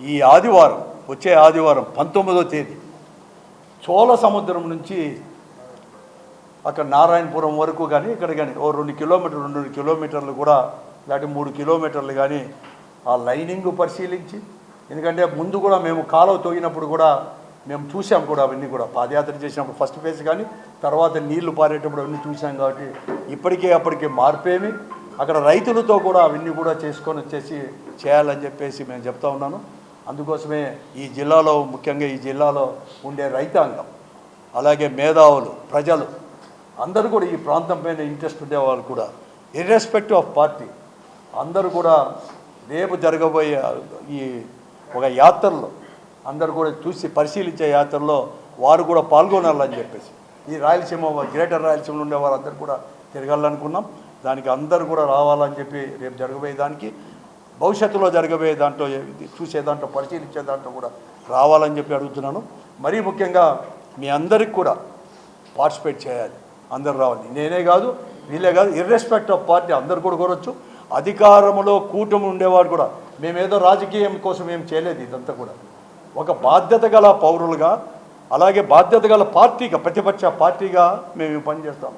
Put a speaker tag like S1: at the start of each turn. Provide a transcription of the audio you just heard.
S1: ఈ ఆదివారం, వచ్చే ఆదివారం 19వ తేదీ చోళ సముద్రం నుంచి అక్కడ నారాయణపురం వరకు కానీ ఇక్కడ కానీ ఓ 2 కిలోమీటర్లు కూడా లేకపోతే 3 కిలోమీటర్లు కానీ ఆ లైనింగ్ పరిశీలించి, ఎందుకంటే ముందు కూడా మేము కాలువ తోగినప్పుడు కూడా మేము చూసాం కూడా, అవన్నీ కూడా పాదయాత్ర చేసినప్పుడు ఫస్ట్ ఫేజ్ కానీ తర్వాత నీళ్లు పారేటప్పుడు అవన్నీ చూసాం. కాబట్టి అప్పటికే మార్పేమి అక్కడ రైతులతో కూడా అవన్నీ కూడా చేసుకొని వచ్చేసి చేయాలని చెప్పేసి మేము చెప్తా ఉన్నాను. అందుకోసమే ఈ జిల్లాలో, ముఖ్యంగా ఈ జిల్లాలో ఉండే రైతాంగం, అలాగే మేధావులు, ప్రజలు అందరూ కూడా ఈ ప్రాంతం పైన ఇంట్రెస్ట్ ఉండేవాళ్ళు కూడా ఇర్రెస్పెక్టివ్ ఆఫ్ పార్టీ అందరూ కూడా రేపు జరగబోయే ఈ ఒక యాత్రలో అందరూ కూడా చూసి పరిశీలించే యాత్రలో వారు కూడా పాల్గొనాలని చెప్పేసి ఈ రాయలసీమ, గ్రేటర్ రాయలసీమలో ఉండే వారందరూ కూడా తిరగాలనుకున్నాం. దానికి అందరూ కూడా రావాలని చెప్పి రేపు జరగబోయే దానికి, భవిష్యత్తులో జరగబోయే దాంట్లో, చూసే దాంట్లో, పరిశీలించే దాంట్లో కూడా రావాలని చెప్పి అడుగుతున్నాను. మరీ ముఖ్యంగా మీ అందరికి కూడా పార్టిసిపేట్ చేయాలి, అందరు రావాలి. నేనే కాదు, వీళ్ళే కాదు, ఇర్రెస్పెక్ట్ ఆఫ్ పార్టీ అందరు కూడా కోరొచ్చు. అధికారంలో కూటమి ఉండేవాడు కూడా, మేమేదో రాజకీయం కోసం ఏం చేయలేదు. ఇదంతా కూడా ఒక బాధ్యత గల పౌరులుగా, అలాగే బాధ్యత గల పార్టీగా, ప్రతిపక్ష పార్టీగా మేము పనిచేస్తాం.